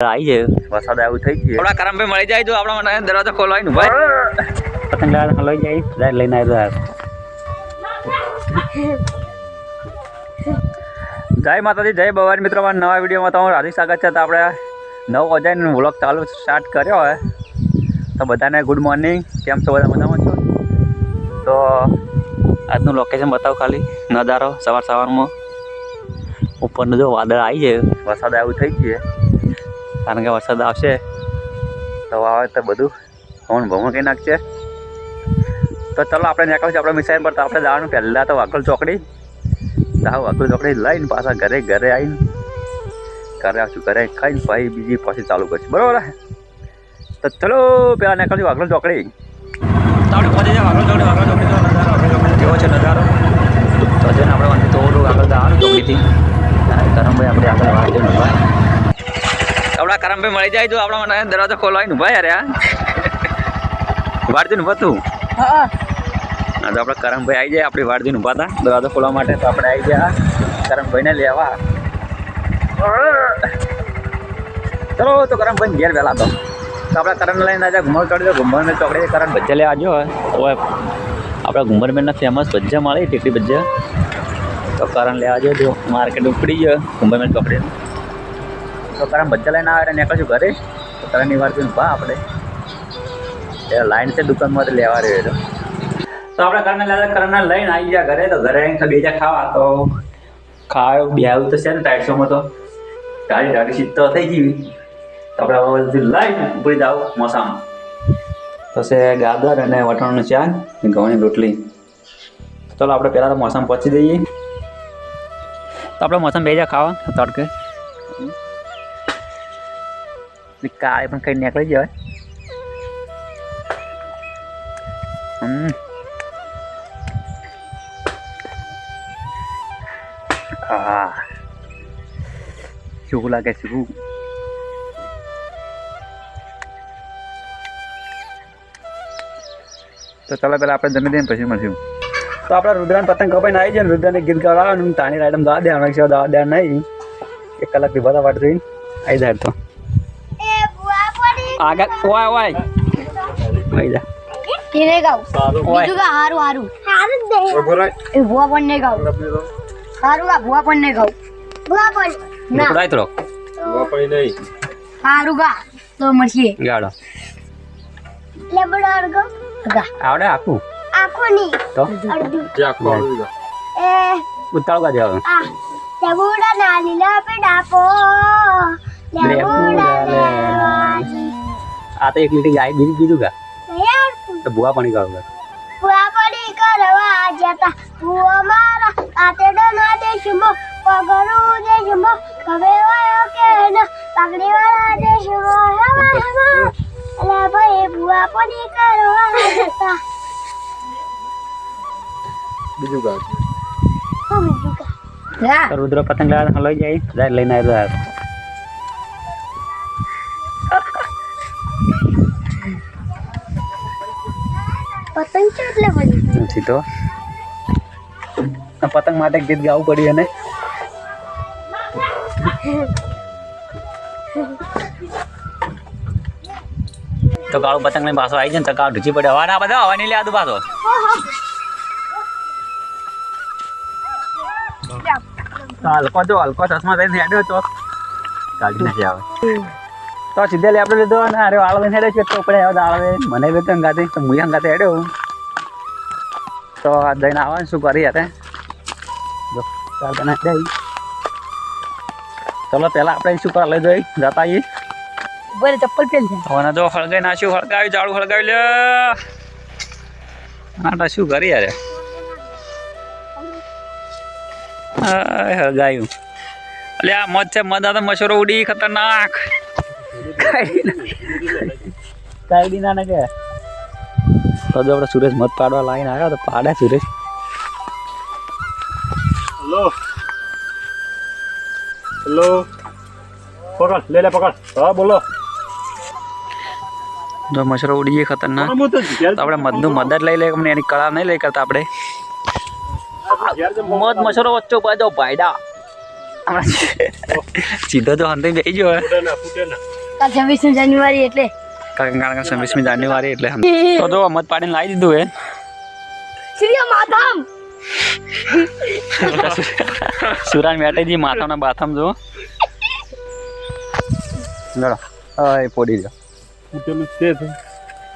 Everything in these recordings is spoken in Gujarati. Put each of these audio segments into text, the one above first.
आई है वरसाद आવું થઈ ગયું આપડા કરમભાઈ મળી જાય તો આપડા મને દરવાજો ખોલવાય ને ભાઈ પતંગ લાવ લઈ જાય જાય લઈને આવ્યો જય માતાજી જય ભવાની મિત્રો મારા નવા વિડિયોમાં તમારું હાર્દિક સ્વાગત છે. તો આપણે 9 વાગ્યાનો વ્લોગ ચાલુ સ્ટાર્ટ કર્યો હે. તો બધાને ગુડ મોર્નિંગ, કેમ છો બધા મજામાં છો? તો આજનું લોકેશન બતાવો ખાલી નજારો સવારમાં ઉપરનું જો વાદળ આવી છે વરસાદ આવું થઈ ગયું કારણ કે વરસાદ આવશે તો આવે તો બધું ભમણ કંઈ નાખશે. તો ચલો આપણે નીકળીશું આપણે મિસાઈલ પર. તો આપણે જવાનું પહેલાં તો વાઘોલ ચોકડી વાઘોલ ચોકડી લઈને પાછા ઘરે આવીને ઘરે આવશું, ઘરે ખાઈને પછી બીજી પછી ચાલુ કરશું, બરાબર? તો ચલો પહેલાં નીકળશું વાઘોલ ચોકડી. તો આપણે પહોંચી જાય વાઘોલ ચોકડી જો નજારો કેવો છે નજારો. તો જઈને આપણે વાંધી થોડું આગળ જવાનું ચોકડીથી કરમભાઈ આપણે આગળ વાળ જઈને ઉભા આપણા કરમભાઈ મળી જાય તો આપણા મને દરવાજો ખોલવાય ને ઉભા યાર વાળજીને ઉભા તું. હા તો આપણે કરમભાઈ આવી જાય આપણી વાળજીને ઉભા હતા દરવાજો ખોલવા માટે. તો આપણે આવી ગયા કરમભાઈને લેવા. ચલો તો કરમભાઈ ઘેર વહેલા તો આપણે કરણ લઈને આજે ઘુમર ચડી દો. ઘુમરમેલ ચોકડી કરણ ભજીયા લેવા જો હવે આપણે ઘુમરમેલના ફેમસ ભજીયા મળે ટીકડી ભજીયા. તો કરણ લેવા જો જો માર્કેટ ઉપડી ગયો ઘુમરમેલ ચોકડી. તો કરણ ભજીયા લઈને આવે એટલે નીકળશું ઘરે. તો કરણની વાર જોઈને ભા આપણે લાઈન છે દુકાનમાં લેવા રહ્યો. તો આપણે કરણને લઈને આવી ગયા ઘરે. તો ઘરે આવીને બે જા ખાવા. તો ખાવા બે આવ્યું તો છે ને ટાઈટસોમાં તો ગાડી સીટ તો થઈ ગઈ. તો આપણે લાઈન ઉપડી જાવ મોસામાં. તો છે ગાદર અને વટાણાનું શાક ઘઉંની રોટલી. ચાલો આપણે પહેલાં તો મોસામાં પહોંચી જઈએ. તો આપણે મોસમ બે જા ખાવા તડકે કાળે પણ ખાઈને નીકળી જવાય. હા શું લાગે શું? તો ચાલો પહેલાં આપણે જમી દઈએ પછી મળશું. તો આપણે રુદ્રાને પતંગ કપાઈને આવી જાય ને રુદ્રાને ગીત ગાવાનું તાણી રાઈડમ દવા દે અમે દવા દે નહીં 1 કલાકથી બધા વાટ જોઈને આવી જાય. તો આગળ ઓય આવી જા તીરે ગાવ બીજું કા હારું હારું હારું દે એ ભુવા પણ ને ગાવ હારું કા ભુવા પણ ને ગાવ ભુવા પણ ના ઉડાય તો ભુવા પણ નહીં હારું કા તો મળીએ ગાડો લે બડો અડગો ગા આવડે આખું આખો ની તો અડધું જે આખો આવી ગયો એ ઉતાળો કા દેવા આ લેબુડા ના લીલા પે ડાપો લેબુડા લેવાજી આ તો 1 લીટર ગાય બીજું કા યાર તો ભુવા પાણી ગાવ ભુવા પાણી કરવા જતા ભુવા મારા આતેડો ના દેશમો પગરું દેશમો કવે વાયો કે ના પાગડી વાળા દેશમો હવા હવા અલા ભાઈ ભુવા પાણી કરવા જતા બીજું ગાવ હું બીજું કા તો રુદ્ર પતંગ લઈ જાય લઈને આવ્યો. પતંગ એટલે બની નથી તો પતંગ માટે ગીત ગાવું પડ્યું અને તો કાળું પતંગ લઈને પાછો આવી જાય ને તો કાળ ઢૂચી પડે. હવા ના બધા હવા નહીં લે આદુ પાછો હલકો જો હલકો ચશ્મા થઈને હેડ્યો ચોક કાઢી નાખી આવે તો સીધે લે આપણે લીધો ને અરે વાળ લઈને હેડ્યો છે તો પડે આવે મને લીધો અંગાથી તો મુઈ અંગાથી હેડ્યો. તો જઈને આવવાનું શું કરી હતા જો ચાલ તને જઈ ચલો પહેલાં આપણે શું કરવા લઈ જઈ જતા આવીએ બોલે ચપ્પલ પહેર છે હવે જો હળગાઈ નાખ્યું હળગાવી જાડું હળગાવી લે આટા શું કરી યાર હળગાયું એટલે આ મધ છે મધ તો મચ્છરો ઉડી ખતરનાક કાઢી ના કે તો જો આપણે સુરેશ મધ પાડવા લાવીને આવ્યો તો પાડે સુરેશ. હેલો પકડ લે પકડ હા બોલો. જો મચ્છરો ઉડી જાય ખતરનાક તો આપણે મધનું મધ જ લઈ લે એની કળા નહીં લઈ કરતા આપણે મધ મચ્છરો વચ્ચે પાડો ભાઈડા હમણાં સીધો તો હંતે બેસી ગયો ફૂટે ના કાલ 26 જાન્યુઆરી એટલે કારણ કે 26મી જાન્યુઆરી એટલે તો જો મત પાડીને લાવી દીધું શ્રી માધમ સુરાન મેટેજી માથાના બાથમ જો લડો એ પોડી ગયો ફૂટેલું છે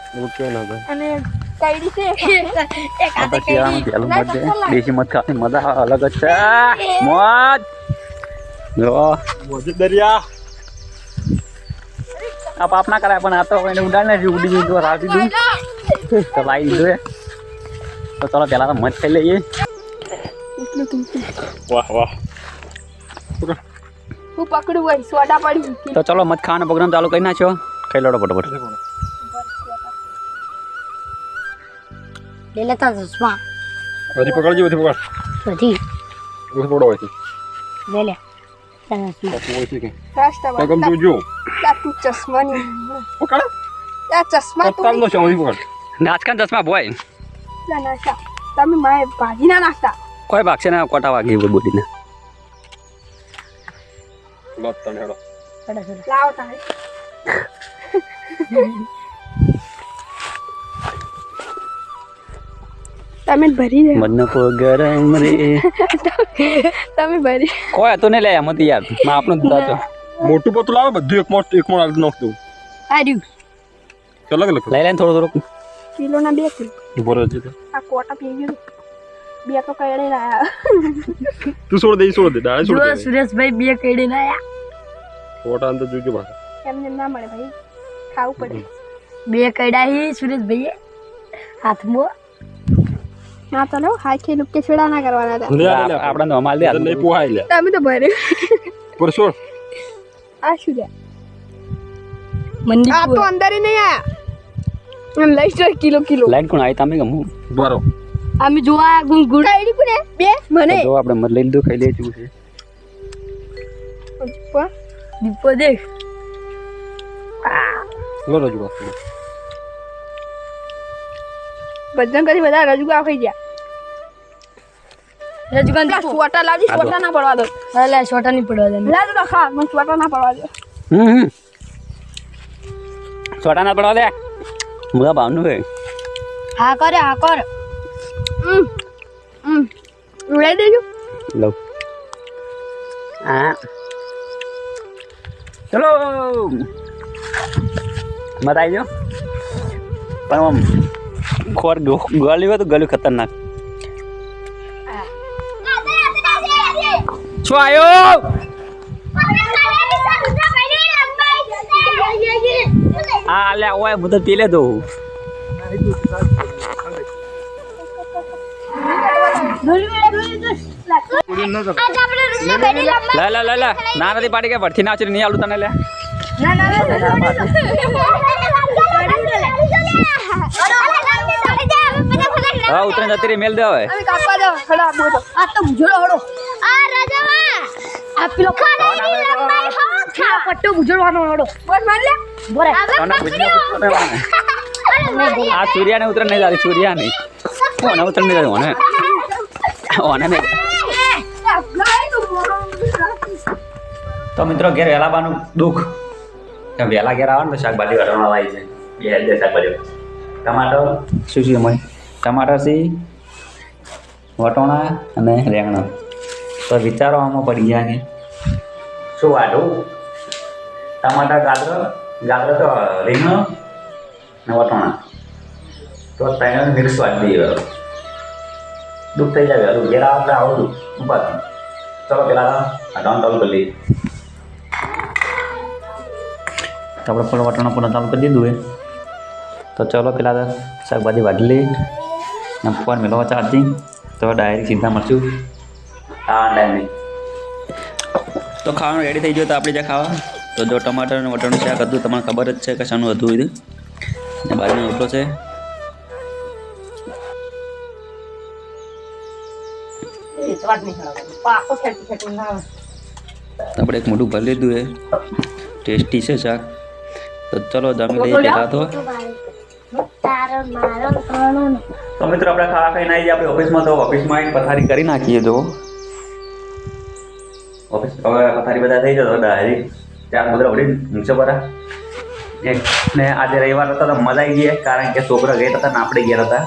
ફૂટે ના ભાઈ અને કઈડી છે એક હાથે શિયાળામાં પહેલું મત દે દેશી મત ખાવાની મજા અલગ જ છે મત જો મોજે દરિયા આ પાપ ના કરાય પણ આ તો એને ઉડાડને ઉડી ગયું તો રાતી દઉં તો લાવી દીધું તો ચાલો પહેલા તો મત ખાઈ લઈએ વાહ વાહ હું પકડું હોય સોડા પડી તો ચલો મત ખાવાનો પ્રોગ્રામ ચાલુ કરી નાખ્યો ખાઈ લડો ફટાફટ લે લેતા ચશ્મા હજી પકડજો બધી પકડ બધી બધી પકડો હોય છે લે લે હોય છે કે રાસ્તા તો ગમ જોજો તું ચશ્મા ની પકડ આ ચશ્મા કત્તાલ નો છે હજી પકડ નાચકાન ચશ્મા બોય નાખતા તમે માય ભાજી ના નાખતા કોઈ ભાગશે ને કોટા વાગી બોડીને લત તને હેડો લાવ તારે તમે ભરી દે મન કો ગરમ રે તમે ભરી કોઈ હતું ને લે એમ હતી યાર માં આપણું જ દાતો મોટું પતું લાવે બધું એક મોણ આલ નાખ દઉં આર્યું ચાલ લગ લઈ લે થોડું થોડું કિલો ના 2 કિલો ઉભો રહેજે તો આ કોટા પી ગયું બે તો કઈડે લાયા તું છોડ દે ડાળે છોડ દે સુરેશભાઈ બે કઈડે લાયા ફોટા અંદર જોજો બહાર એમને ના મળે ભાઈ ખાવું પડે બે કઈડા હી સુરેશભાઈ હાથમાં ના તો લો હાઈ ખે લુક કે છેડા ના કરવાના હતા લે લે આપણે તો અમાલ દે નહીં પોહાય લે તમે તો ભરે પર છોડ આ શું છે મંદી આ તો અંદર નહીં આયા લઈ જાય કિલો લાઈન કોણ આવી તમે ગમું બારો અમે જોવા ગુડ આઈડી કોને બે મને જો આપણે મત લઈ લીધું ખાઈ લે ચૂ છે દીપો દેખ લો રજુ વાત ભજન કરી બધા રજુગા ખાઈ ગયા રજુગા છોટા લાવજી છોટા ના પડવા દો લે છોટા નહીં પડવા દે લા તો ખા મને છોટા ના પડવા દે છોટા ના પડવા દે મુલા ભાવનું હે હા કર ઉડાઈ દેજો લો હા ચલો મત આવી જાઓ પણ આમ ખોર ગળ્યું હોય તો ગળ્યું ખતરનાક શું આવ્યો હા લે ઓય હું તો પી લે દઉં લે ના નથી પાડી કે ભરથી ના નહીં આલું તને લે હા ઉતરે જતી રહી મેલ દે હવે આ તો ભૂજોડો હડો આ રાજાવા આ પેલો પટ્ટો ભૂજોડવાનો હડો બોલ માર લે બોરે આ સૂર્યાને ઉતર નહીં જાતી સૂર્યા નહીં ઓને ઉતર નહીં જાતી ઓને નહીં તો મિત્રો ઘેર વહેલા બાનું દુઃખ વહેલા ઘેર આવે ને તો શાકભાજી વટણવા આવી છે બે શાકભાજી ટમાટર શું શું એમાં ટમાટર છે વટોણા અને રેંગણા તો વિચારો આમાં પડી ગયા કે શું વાઢું ટમાટર ગાજર તો રીંગણો ને વટોણા તો ત્રણ મિક્સ વાળી દઈએ દુઃખ થઈ જાય વહેલું ઘેર આવે આવડું ઉપર ચલો પેલા ડાઉન ચાલુ કરી લઈએ તો આપણે પેલો વટાણા પણ ચાલુ કરી દીધું તો ચલો પેલા શાકભાજી વાઢી લઈએ ને ફોન મેળવો ચાર્જિંગ તો ડાયરેક્ટ સીધા મળશું આ ટાઈમે તો ખાવાનું રેડી થઈ ગયો તો આપણે જ્યાં ખાવા તો જો ટમાટર અને વટાણું શાક હતું તમને ખબર જ છે કે શાનું હતું એ ને બાજુનો રોટલો છે આપણે એક મોટું ભરી લીધું એ ટેસ્ટી છે શાક તો ચલો જમી લઈએ પહેલાં તો મિત્રો આપણે ખાવા ખાઈને આવી આપણે ઓફિસમાં તો ઓફિસમાં એક પથારી કરી નાખીએ જો ઓફિસ હવે પથારી બધા થઈ જતો ડાયરી ત્યાં બધા ઉડી ઊંચો બરા ને આજે રવિવાર હતા તો મજા આવી ગઈ કારણ કે છોકરા ગયા હતા ને આપણે ગયા હતા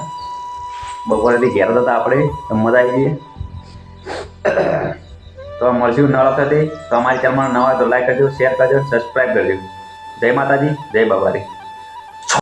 બપોરેથી ઘેર હતા આપણે તો મજા આવી ગઈ તો મળશું નવા વખતે તો અમારી ચેનલમાં નવા તો લાઈક કરજો શેર કરજો સબસ્ક્રાઈબ કરજો જય માતાજી જય બાબારી